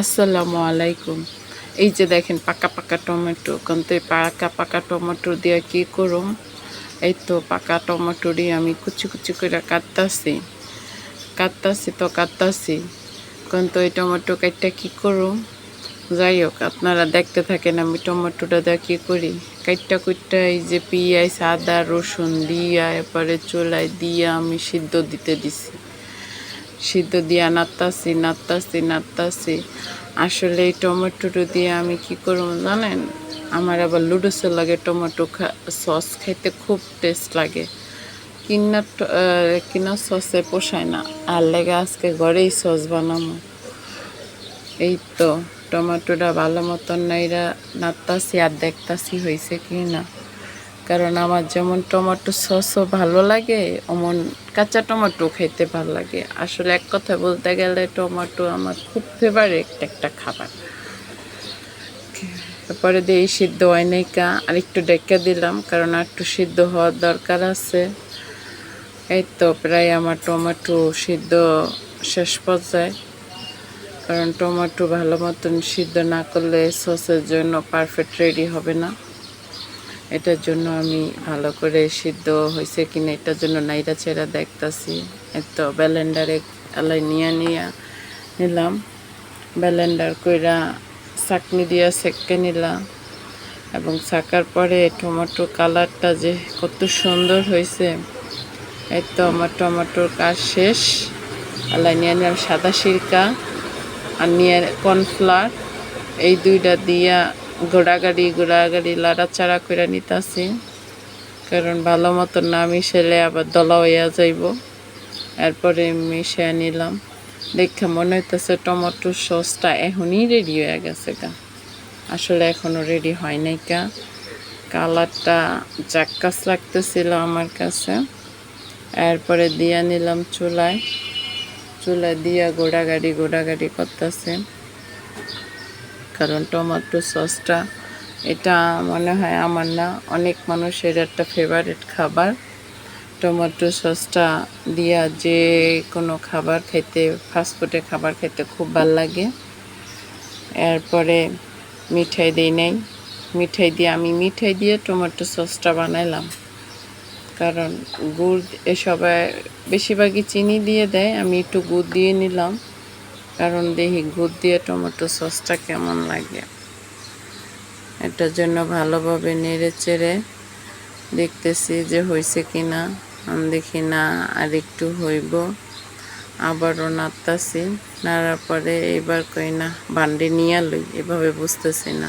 আসসালামু আলাইকুম। এই যে দেখেন পাকা পাকা টমেটো, কিন্তু এই পাকা পাকা টমেটো দিয়ে কি করুম? এই তো পাকা টমেটোরই আমি কুচি কুচি করে কাটতাছি, কিন্তু এই টমেটো কাটটা কি করুম? যাই হোক, আপনারা দেখতে থাকেন আমি টমেটোটা দিয়ে কি করি। কাটটা কুটটা এই যে পেঁয়াজ আদা রসুন দিয়া এরপরে চুলায় দিয়া আমি সিদ্ধ দিয়া নাড়তাছি। আসলে এই টমেটোটা দিয়ে আমি কি করব জানেন? আমার আবার লুডুসের লাগে টমেটো সস খাইতে খুব টেস্ট লাগে। কিনা সসে পোষায় না, আর লেগে আজকে ঘরেই সস বানাবো। এই তো টমেটোটা ভালো মতন নাড়তাছি আর দেখতাছি হয়েছে কি না। কারণ আমার যেমন টমেটো সসও ভালো লাগে, অমন কাঁচা টমেটো খাইতে ভালো লাগে। আসলে এক কথা বলতে গেলে টমেটো আমার খুব ফেভারিট একটা খাবার। তারপরে দিয়ে এই সিদ্ধ হয় নাই আর একটু ডেকে দিলাম, কারণ আর একটু সিদ্ধ হওয়ার দরকার আছে। এই তো প্রায় আমার টমেটো সিদ্ধ শেষ পর্যায়ে। কারণ টমেটো ভালো মতন সিদ্ধ না করলে সসের জন্য পারফেক্ট রেডি হবে না। এটার জন্য আমি ভালো করে সিদ্ধ হয়েছে কিনা এটার জন্য নাইরা ছেড়া দেখতাছি। তো ব্লেন্ডারে নিয়ে নিলাম, ব্লেন্ডার কইরা চাকনি দিয়া সেঁকে নিলাম, এবং ছাকার পরে টমেটো কালারটা যে কত সুন্দর হয়েছে। এই তো আমার টমেটোর কাজ শেষ। নিয়ে নিলাম সাদা সিরকা আর নিয়ে কর্নফ্লাওয়ার, এই দুইটা দিয়া গোড়াগাড়ি লাড়াচাড়া করে নিতেছি। কারণ ভালো মতন না মিশাইলে আবার দলা হইয়া যাইব। এরপরে মিশিয়ে নিলাম। দেখে মনে হইতেছে টমেটোর সসটা এখনই রেডি হয়ে গেছে আসলে এখনো রেডি হয় নাই কালারটা জাক্কাস লাগতেছিল আমার কাছে। এরপরে দিয়া নিলাম চুলায় দিয়া গোড়াগাড়ি করতেছে। কারণ টমেটো সসটা এটা মনে হয় আমার না, অনেক মানুষের একটা ফেভারিট খাবার। টমেটো সসটা দিয়া যে কোনো খাবার খেতে, ফাস্টফুডে খাবার খেতে খুব ভালো লাগে। এরপরে মিঠাই আমি মিঠাই দিয়ে টমেটো সসটা বানাইলাম। কারণ গুড় এসবে বেশিরভাগই চিনি দিয়ে দেয়, আমি একটু গুড় দিয়ে নিলাম। কারণ দেখি গুড় দিয়ে টমেটো সসটা কেমন লাগে। এটার জন্য ভালোভাবে নেড়ে চেড়ে দেখতেছি যে হয়েছে কিনা। দেখি না, আর একটু হইব। আবারও নাড়তাছি, নাড়ার পরে এবার কই না ভান্ডি নিয়ে লই, এভাবে বুঝতেছি না।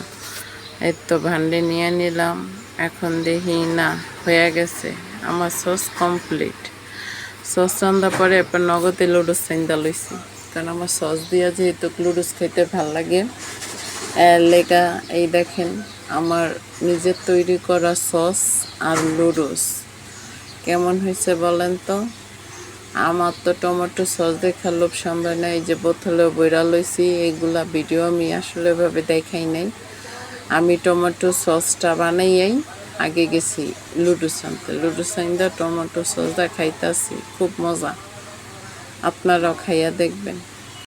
এই তো ভান্ডি নিয়ে নিলাম। এখন দেখি না হয়ে গেছে আমার সস কমপ্লিট। সস রান্নার পরে এরপর নগদে লুডুস চাইন্দা লইছি, কারণ আমার সস দিয়া যেহেতু লুডুস খেতে ভাল লাগে। লেগা এই দেখেন আমার নিজের তৈরি করা সস আর লুডুস কেমন হয়েছে বলেন তো। আমার তো টমেটো সস দেখার লোভ সামলায় না। এই যে বোতলে বইরা লইছি, এইগুলা ভিডিও আমি আসলে ভাবে দেখাই নাই। আমি টমেটো সসটা বানাইয়াই আগে গেছি লুডুস আনতে টমেটো সসটা খাইতাছি, খুব মজা। আপনারাও খাইয়া দেখবেন।